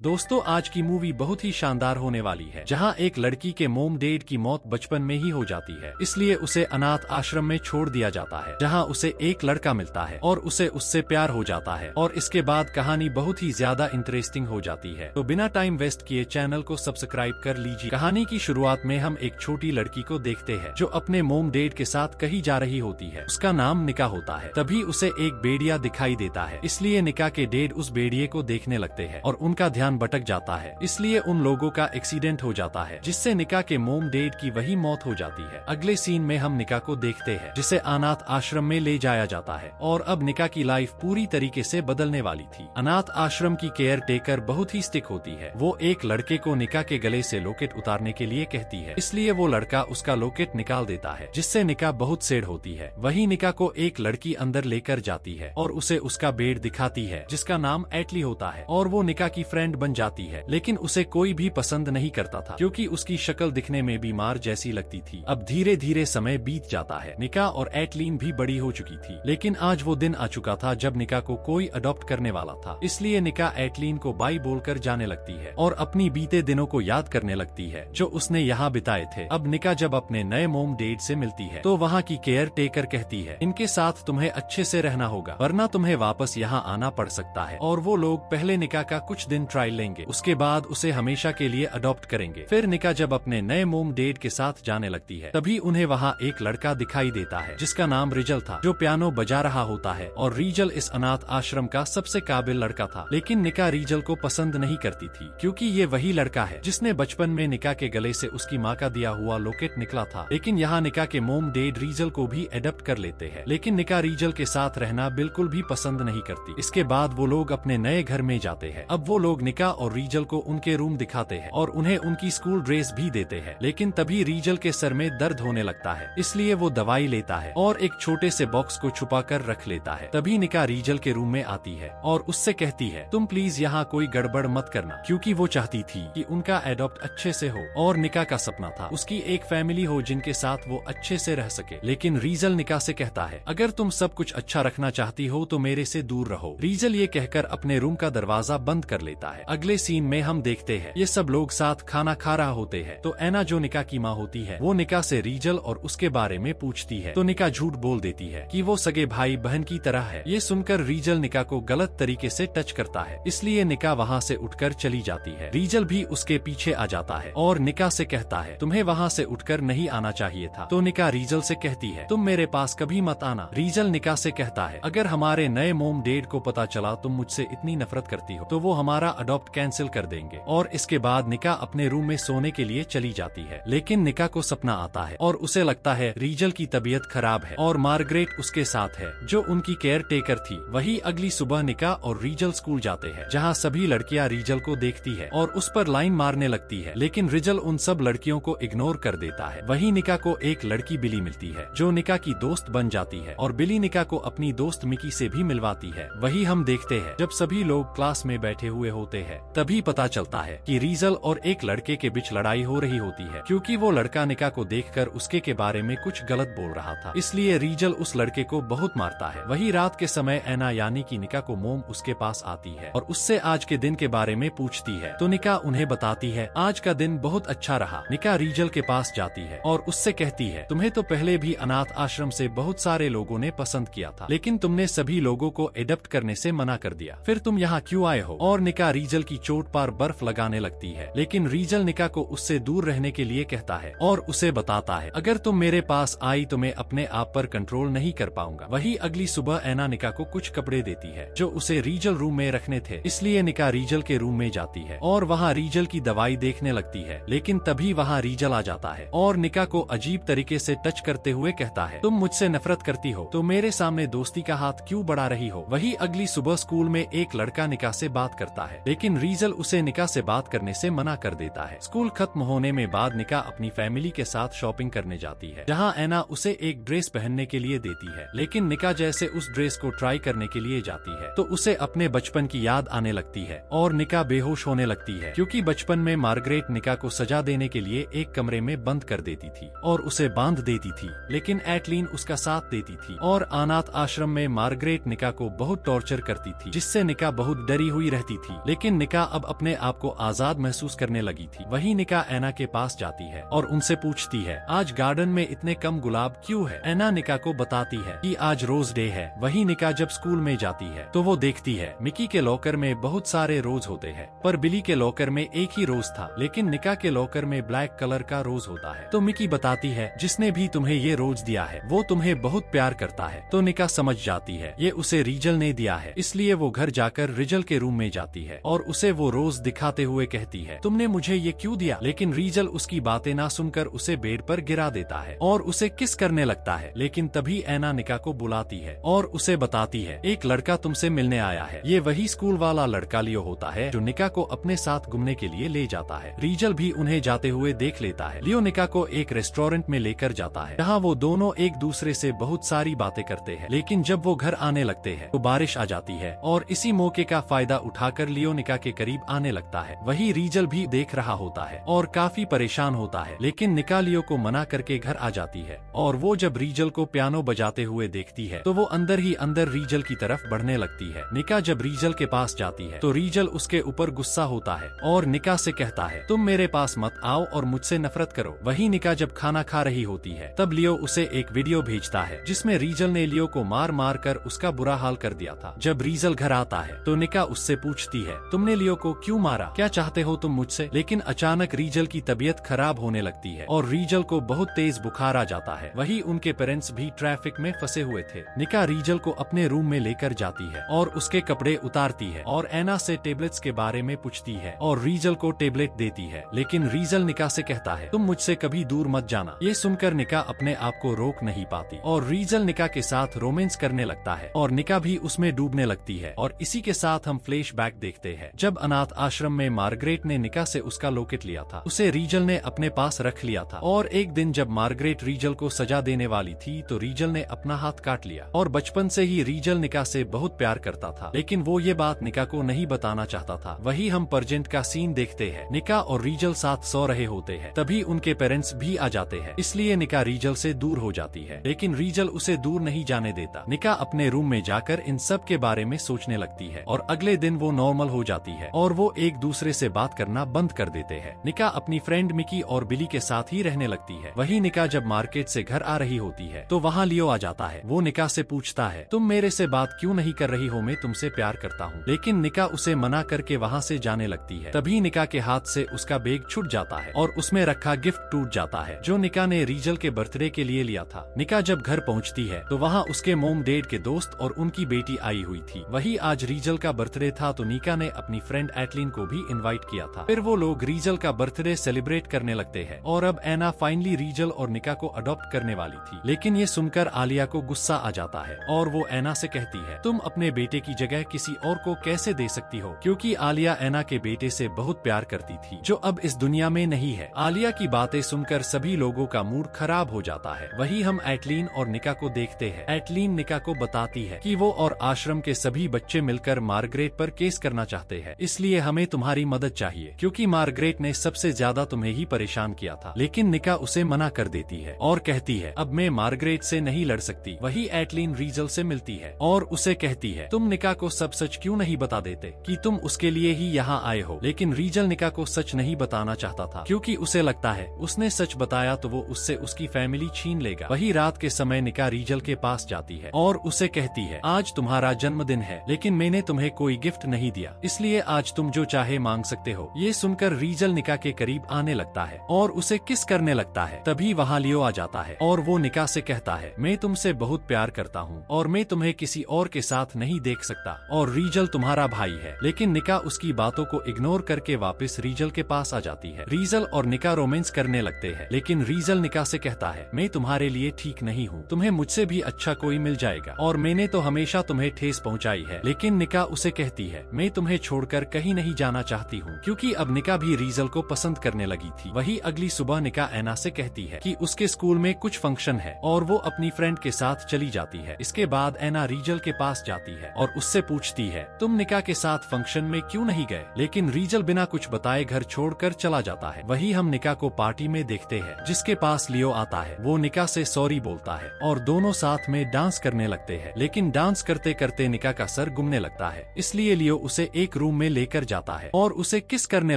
दोस्तों, आज की मूवी बहुत ही शानदार होने वाली है, जहां एक लड़की के मोम डैड की मौत बचपन में ही हो जाती है, इसलिए उसे अनाथ आश्रम में छोड़ दिया जाता है, जहां उसे एक लड़का मिलता है और उसे उससे प्यार हो जाता है। और इसके बाद कहानी बहुत ही ज्यादा इंटरेस्टिंग हो जाती है। तो बिना टाइम वेस्ट किए चैनल को सब्सक्राइब कर लीजिए। कहानी की शुरुआत में हम एक छोटी लड़की को देखते हैं जो अपने मोम डैड के साथ कहीं जा रही होती है। उसका नाम निका होता है। तभी उसे एक भेड़िया दिखाई देता है, इसलिए निका के डैड उस भेड़िए को देखने लगते हैं और उनका ध्यान भटक जाता है, इसलिए उन लोगों का एक्सीडेंट हो जाता है, जिससे निका के मोम डैड की वही मौत हो जाती है। अगले सीन में हम निका को देखते हैं, जिसे अनाथ आश्रम में ले जाया जाता है और अब निका की लाइफ पूरी तरीके से बदलने वाली थी। अनाथ आश्रम की केयर टेकर बहुत ही स्टिक होती है। वो एक लड़के को निका के गले से लॉकेट उतारने के लिए कहती है, इसलिए वो लड़का उसका लॉकेट निकाल देता है, जिससे निका बहुत सैड होती है। वही निका को एक लड़की अंदर लेकर जाती है और उसे उसका बेड दिखाती है, जिसका नाम एटली होता है, और वो निका की फ्रेंड बन जाती है। लेकिन उसे कोई भी पसंद नहीं करता था, क्योंकि उसकी शक्ल दिखने में बीमार जैसी लगती थी। अब धीरे धीरे समय बीत जाता है। निका और एटलीन भी बड़ी हो चुकी थी, लेकिन आज वो दिन आ चुका था जब निका को कोई अडॉप्ट करने वाला था। इसलिए निका एटलीन को बाय बोलकर जाने लगती है और अपनी बीते दिनों को याद करने लगती है जो उसने यहाँ बिताए थे। अब निका जब अपने नए मोम डैड से मिलती है तो वहाँ की केयर टेकर कहती है, इनके साथ तुम्हें अच्छे से रहना होगा, वरना तुम्हें वापस यहाँ आना पड़ सकता है। और वो लोग पहले निका का कुछ दिन ट्रायल लेंगे, उसके बाद उसे हमेशा के लिए अडॉप्ट करेंगे। फिर निका जब अपने नए मोम डैड के साथ जाने लगती है, तभी उन्हें वहाँ एक लड़का दिखाई देता है जिसका नाम रिजल था, जो पियानो बजा रहा होता है। और रिजल इस अनाथ आश्रम का सबसे काबिल लड़का था, लेकिन निका रिजल को पसंद नहीं करती थी, क्योंकि ये वही लड़का है जिसने बचपन में निका के गले से उसकी माँ का दिया हुआ लॉकेट निकला था। लेकिन यहाँ निका के मोम डैड रिजल को भी एडॉप्ट कर लेते हैं, लेकिन निका रिजल के साथ रहना बिल्कुल भी पसंद नहीं करती। इसके बाद वो लोग अपने नए घर में जाते हैं। अब वो लोग निका और रिजल को उनके रूम दिखाते हैं और उन्हें उनकी स्कूल ड्रेस भी देते हैं। लेकिन तभी रिजल के सर में दर्द होने लगता है, इसलिए वो दवाई लेता है और एक छोटे से बॉक्स को छुपा कर रख लेता है। तभी निका रिजल के रूम में आती है और उससे कहती है, तुम प्लीज यहाँ कोई गड़बड़ मत करना, क्योंकि वो चाहती थी कि उनका एडॉप्ट अच्छे से हो। और निका का सपना था उसकी एक फैमिली हो जिनके साथ वो अच्छे से रह सके। लेकिन रिजल निका से कहता है, अगर तुम सब कुछ अच्छा रखना चाहती हो तो मेरे से दूर रहो। रिजल ये कहकर अपने रूम का दरवाजा बंद कर लेता है। अगले सीन में हम देखते हैं ये सब लोग साथ खाना खा रहा होते हैं। तो ऐना, जो निका की माँ होती है, वो निका से रिजल और उसके बारे में पूछती है, तो निका झूठ बोल देती है कि वो सगे भाई बहन की तरह है। ये सुनकर रिजल निका को गलत तरीके से टच करता है, इसलिए निका वहाँ से उठकर चली जाती है। रिजल भी उसके पीछे आ जाता है और निका से कहता है, तुम्हें वहाँ से उठकर नहीं आना चाहिए था। तो निका रिजल से कहती है, तुम मेरे पास कभी मत आना। रिजल निका से कहता है, अगर हमारे नए मोम डैड को पता चला तुम मुझसे इतनी नफरत करती हो तो वो हमारा अडॉप्ट कैंसिल कर देंगे। और इसके बाद निका अपने रूम में सोने के लिए चली जाती है। लेकिन निका को सपना आता है और उसे लगता है रिजल की तबीयत खराब है और मार्गरेट उसके साथ है, जो उनकी केयर टेकर थी। वही अगली सुबह निका और रिजल स्कूल जाते हैं, जहाँ सभी लड़कियाँ रिजल को देखती है और उस पर लाइन मारने लगती है, लेकिन रिजल उन सब लड़कियों को इग्नोर कर देता है। वही निका को एक लड़की बिली मिलती है, जो निका की दोस्त बन जाती है और बिली निका को अपनी दोस्त मिकी से भी मिलवाती है। वही हम देखते हैं जब सभी लोग क्लास में बैठे हुए होते हैं, तभी पता चलता है कि रिजल और एक लड़के के बीच लड़ाई हो रही होती है, क्योंकि वो लड़का निका को देखकर उसके के बारे में कुछ गलत बोल रहा था। इसलिए रिजल उस लड़के को बहुत मारता है। वही रात के समय ऐना यानी कि निका को मोम उसके पास आती है और उससे आज के दिन के बारे में पूछती है। तो निका उन्हें बताती है, आज का दिन बहुत अच्छा रहा। निका रिजल के पास जाती है और उससे कहती है, तुम्हें तो पहले भी अनाथ आश्रम से बहुत सारे लोगों ने पसंद किया था, लेकिन तुमने सभी लोगों को एडॉप्ट करने से मना कर दिया, फिर तुम यहाँ क्यों आए हो? और निका रिजल की चोट पर बर्फ लगाने लगती है, लेकिन रिजल निका को उससे दूर रहने के लिए कहता है और उसे बताता है, अगर तुम मेरे पास आई तो मैं अपने आप पर कंट्रोल नहीं कर पाऊंगा। वही अगली सुबह ऐना निका को कुछ कपड़े देती है जो उसे रिजल रूम में रखने थे, इसलिए निका रिजल के रूम में जाती है और वहाँ रिजल की दवाई देखने लगती है। लेकिन तभी वहाँ रिजल आ जाता है और निका को अजीब तरीके से टच करते हुए कहता है, तुम मुझसे नफरत करती हो तो मेरे सामने दोस्ती का हाथ क्यों बढ़ा रही हो? वही अगली सुबह स्कूल में एक लड़का निका से बात करता है, लेकिन रिजल उसे निका से बात करने से मना कर देता है। स्कूल खत्म होने में बाद निका अपनी फैमिली के साथ शॉपिंग करने जाती है, जहाँ ऐना उसे एक ड्रेस पहनने के लिए देती है। लेकिन निका जैसे उस ड्रेस को ट्राई करने के लिए जाती है तो उसे अपने बचपन की याद आने लगती है और निका बेहोश होने लगती है, क्योंकि बचपन में मार्गरेट निका को सजा देने के लिए एक कमरे में बंद कर देती थी और उसे बांध देती थी, लेकिन एटलीन उसका साथ देती थी। और अनाथ आश्रम में मार्गरेट निका को बहुत टॉर्चर करती थी, जिससे निका बहुत डरी हुई रहती थी। लेकिन लेकिन निका अब अपने आप को आजाद महसूस करने लगी थी। वही निका ऐना के पास जाती है और उनसे पूछती है, आज गार्डन में इतने कम गुलाब क्यों है? ऐना निका को बताती है कि आज रोज डे है। वही निका जब स्कूल में जाती है तो वो देखती है मिकी के लॉकर में बहुत सारे रोज होते हैं, पर बिली के लॉकर में एक ही रोज था, लेकिन निका के लॉकर में ब्लैक कलर का रोज होता है। तो मिकी बताती है, जिसने भी तुम्हें ये रोज दिया है वो तुम्हें बहुत प्यार करता है। तो निका समझ जाती है ये उसे रीजल ने दिया है, इसलिए वो घर जाकर रीजल के रूम में जाती है और उसे वो रोज दिखाते हुए कहती है, तुमने मुझे ये क्यों दिया? लेकिन रीजल उसकी बातें ना सुनकर उसे बेड पर गिरा देता है और उसे किस करने लगता है। लेकिन तभी ऐना निका को बुलाती है और उसे बताती है, एक लड़का तुमसे मिलने आया है। ये वही स्कूल वाला लड़का लियो होता है जो निका को अपने साथ घूमने के लिए ले जाता है। रीजल भी उन्हें जाते हुए देख लेता है। लियो निका को एक रेस्टोरेंट में लेकर जाता है जहाँ वो दोनों एक दूसरे से बहुत सारी बातें करते हैं। लेकिन जब वो घर आने लगते हैं तो बारिश आ जाती है और इसी मौके का फायदा उठाकर लियो निका के करीब आने लगता है। वही रीजल भी देख रहा होता है और काफी परेशान होता है, लेकिन निका लियो को मना करके घर आ जाती है और वो जब रीजल को पियानो बजाते हुए देखती है तो वो अंदर ही अंदर रीजल की तरफ बढ़ने लगती है। निका जब रीजल के पास जाती है तो रीजल उसके ऊपर गुस्सा होता है और निका से कहता है, तुम मेरे पास मत आओ और मुझसे नफरत करो। वही निका जब खाना खा रही होती है तब लियो उसे एक वीडियो भेजता है जिसमें रीजल ने लियो को मार मार कर उसका बुरा हाल कर दिया था। जब रीजल घर आता है तो निका उससे पूछती है, तुमने लियो को क्यों मारा? क्या चाहते हो तुम मुझसे? लेकिन अचानक रीजल की तबीयत खराब होने लगती है और रीजल को बहुत तेज बुखार आ जाता है। वही उनके पेरेंट्स भी ट्रैफिक में फंसे हुए थे। निका रीजल को अपने रूम में लेकर जाती है और उसके कपड़े उतारती है और ऐना से टेबलेट्स के बारे में पूछती है और रीजल को टेबलेट देती है। लेकिन रीजल निका से कहता है, तुम मुझसे कभी दूर मत जाना। ये सुनकर निका अपने आप को रोक नहीं पाती और रीजल निका के साथ रोमांस करने लगता है और निका भी उसमें डूबने लगती है। और इसी के साथ हम फ्लैशबैक देखते हैं जब अनाथ आश्रम में मार्गरेट ने निका से उसका लॉकेट लिया था। उसे रीजल ने अपने पास रख लिया था और एक दिन जब मार्गरेट रीजल को सजा देने वाली थी तो रीजल ने अपना हाथ काट लिया। और बचपन से ही रीजल निका से बहुत प्यार करता था, लेकिन वो ये बात निका को नहीं बताना चाहता था। वही हम प्रेजेंट का सीन देखते हैं। निका और रीजल साथ सो रहे होते हैं, तभी उनके पेरेंट्स भी आ जाते हैं, इसलिए निका रीजल से दूर हो जाती है। लेकिन रीजल उसे दूर नहीं जाने देता। निका अपने रूम में जाकर इन सब के बारे में सोचने लगती है और अगले दिन वो नॉर्मल हो जाती है और वो एक दूसरे से बात करना बंद कर देते हैं। निका अपनी फ्रेंड मिकी और बिली के साथ ही रहने लगती है। वही निका जब मार्केट से घर आ रही होती है तो वहाँ लियो आ जाता है। वो निका से पूछता है, तुम मेरे से बात क्यों नहीं कर रही हो? मैं तुमसे प्यार करता हूँ। लेकिन निका उसे मना करके वहाँ से जाने लगती है। तभी निका के हाथ से उसका बैग छूट जाता है और उसमें रखा गिफ्ट टूट जाता है जो निका ने रीजल के बर्थडे के लिए लिया था। निका जब घर पहुँचती है तो वहाँ उसके मोम डैड के दोस्त और उनकी बेटी आई हुई थी। वही आज रीजल का बर्थडे था तो निका ने अपनी फ्रेंड एटलिन को भी इनवाइट किया था। फिर वो लोग रीजल का बर्थडे सेलिब्रेट करने लगते हैं और अब ऐना फाइनली रीजल और निका को अडॉप्ट करने वाली थी। लेकिन ये सुनकर आलिया को गुस्सा आ जाता है और वो ऐना से कहती है, तुम अपने बेटे की जगह किसी और को कैसे दे सकती हो? क्योंकि आलिया ऐना के बेटे से बहुत प्यार करती थी जो अब इस दुनिया में नहीं है। आलिया की बातें सुनकर सभी लोगों का मूड खराब हो जाता है। वही हम एटलीन और निका को देखते हैं। एटलीन निका को बताती है कि वो और आश्रम के सभी बच्चे मिलकर मार्गरेट पर केस करना चाहते हैं, इसलिए हमें तुम्हारी मदद चाहिए क्योंकि मार्गरेट ने सबसे ज्यादा तुम्हें ही परेशान किया था। लेकिन निका उसे मना कर देती है और कहती है, अब मैं मार्गरेट से नहीं लड़ सकती। वही एटलीन रीजल से मिलती है और उसे कहती है, तुम निका को सब सच क्यों नहीं बता देते कि तुम उसके लिए ही यहाँ आए हो? लेकिन रीजल निका को सच नहीं बताना चाहता था क्योंकि उसे लगता है उसने सच बताया तो वो उससे उसकी फैमिली छीन लेगा। वही रात के समय निका रीजल के पास जाती है और उसे कहती है, आज तुम्हारा जन्मदिन है लेकिन मैंने तुम्हें कोई गिफ्ट नहीं दिया, इसलिए आज तुम जो चाहे मांग सकते हो। ये सुनकर रीजल निका के करीब आने लगता है और उसे किस करने लगता है। तभी वहाँ लियो आ जाता है और वो निका से कहता है, मैं तुमसे बहुत प्यार करता हूँ और मैं तुम्हें किसी और के साथ नहीं देख सकता और रीजल तुम्हारा भाई है। लेकिन निका उसकी बातों को इग्नोर करके वापस रीजल के पास आ जाती है। रीजल और निका रोमांस करने लगते हैं, लेकिन रीजल निका से कहता है, मैं तुम्हारे लिए ठीक नहीं हूँ, तुम्हें मुझसे भी अच्छा कोई मिल जाएगा और मैंने तो हमेशा तुम्हें ठेस पहुँचाई है। लेकिन निका उसे कहती है, मैं तुम्हें छोड़कर कहीं नहीं जाना चाहती हूँ, क्योंकि अब निका भी रीजल को पसंद करने लगी थी। वही अगली सुबह निका ऐना से कहती है कि उसके स्कूल में कुछ फंक्शन है और वो अपनी फ्रेंड के साथ चली जाती है। इसके बाद ऐना रीजल के पास जाती है और उससे पूछती है, तुम निका के साथ फंक्शन में क्यों नहीं गए? लेकिन रीजल बिना कुछ बताए घर छोड़कर चला जाता है। वही हम निका को पार्टी में देखते हैं जिसके पास लियो आता है। वो निका से सॉरी बोलता है और दोनों साथ में डांस करने लगते हैं, लेकिन डांस करते करते निका का सर घूमने लगता है, इसलिए लियो उसे एक रूम में लेकर जाता है और उसे किस करने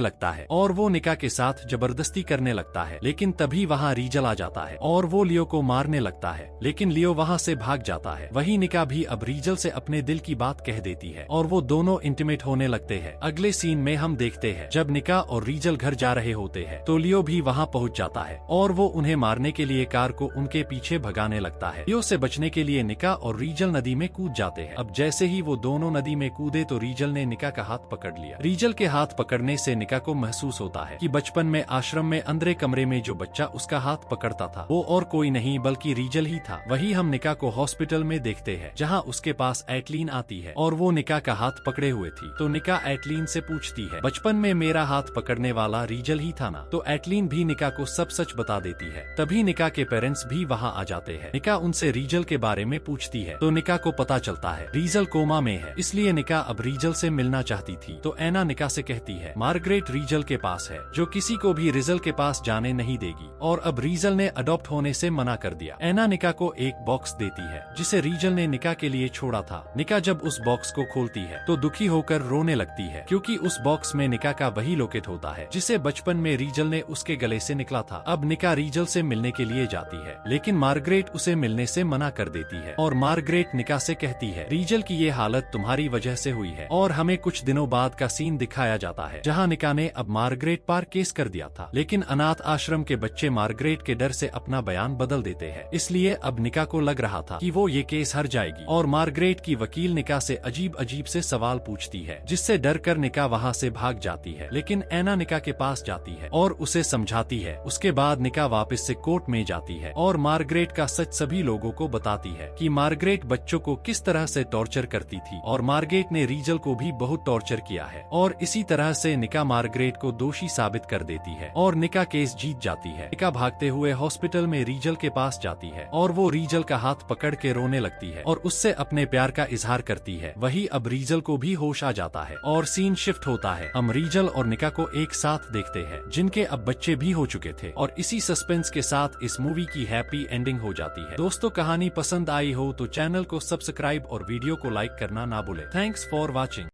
लगता है और वो निका के साथ जबरदस्ती करने लगता है। लेकिन तभी वहाँ रीजल आ जाता है और वो लियो को मारने लगता है, लेकिन लियो वहाँ से भाग जाता है। वही निका भी अब रीजल से अपने दिल की बात कह देती है और वो दोनों इंटीमेट होने लगते हैं। अगले सीन में हम देखते हैं जब निका और रीजल घर जा रहे होते हैं तो लियो भी वहाँ पहुँच जाता है और वो उन्हें मारने के लिए कार को उनके पीछे भगाने लगता है। लियो से बचने के लिए निका और रीजल नदी में कूद जाते हैं। अब जैसे ही वो दोनों नदी में कूदे तो रीजल ने निका का हाथ पकड़ लिया। रीजल के हाथ पकड़ने से निका को महसूस होता है कि बचपन में आश्रम में अंदर कमरे में जो बच्चा उसका हाथ पकड़ता था वो और कोई नहीं बल्कि रीजल ही था। वही हम निका को हॉस्पिटल में देखते हैं जहाँ उसके पास एटलीन आती है और वो निका का हाथ पकड़े हुए थी। तो निका एटलीन से पूछती है, बचपन में मेरा हाथ पकड़ने वाला रीजल ही था ना? तो एटलीन भी निका को सब सच बता देती है। तभी निका के पेरेंट्स भी वहाँ आ जाते हैं। निका उनसे रीजल के बारे में पूछती है तो निका को पता चलता है रीजल कोमा में है, इसलिए निका अब रीजल से मिलना चाहती थी। तो एना निका से कहती है मार्गरेट रीजल के पास है जो किसी को भी रीजल के पास जाने नहीं देगी और अब रीजल ने अडॉप्ट होने से मना कर दिया। एना निका को एक बॉक्स देती है जिसे रीजल ने निका के लिए छोड़ा था। निका जब उस बॉक्स को खोलती है तो दुखी होकर रोने लगती है क्योंकि उस बॉक्स में निका का वही लॉकेट होता है जिसे बचपन में रीजल ने उसके गले से निकला था। अब निका रीजल से मिलने के लिए जाती है लेकिन मार्गरेट उसे मिलने से मना कर देती है और मार्गरेट निका से कहती है रीजल की ये हालत तुम्हारी वजह से हुई है। और हमें कुछ दिनों बाद का सीन दिखाया जाता है जहाँ निका ने अब मार्गरेट पर केस कर दिया था, लेकिन अनाथ आश्रम के बच्चे मार्गरेट के डर से अपना बयान बदल देते हैं। इसलिए अब निका को लग रहा था कि वो ये केस हार जाएगी और मार्गरेट की वकील निका से अजीब अजीब से सवाल पूछती है जिससे डर कर निका वहाँ से भाग जाती है। लेकिन एना निका के पास जाती है और उसे समझाती है। उसके बाद निका वापस से कोर्ट में जाती है और मार्गरेट का सच सभी लोगों को बताती है कि मार्गरेट बच्चों को किस तरह से टॉर्चर करती थी और मार्गरेट ने रीजल को भी बहुत टॉर्चर किया है। और इसी तरह से निका मार्गरेट को दोषी साबित कर देती है और निका केस जीत जाती है। निका भागते हुए हॉस्पिटल में रीजल के पास जाती है और वो रीजल का हाथ पकड़ के रोने लगती है और उससे अपने प्यार का इजहार करती है। वही अब रीजल को भी होश आ जाता है और सीन शिफ्ट होता है। हम रीजल और निका को एक साथ देखते हैं जिनके अब बच्चे भी हो चुके थे और इसी सस्पेंस के साथ इस मूवी की हैप्पी एंडिंग हो जाती है। दोस्तों कहानी पसंद आई हो तो चैनल को सब्सक्राइब और वीडियो को लाइक करना ना भूलें। Thanks for watching.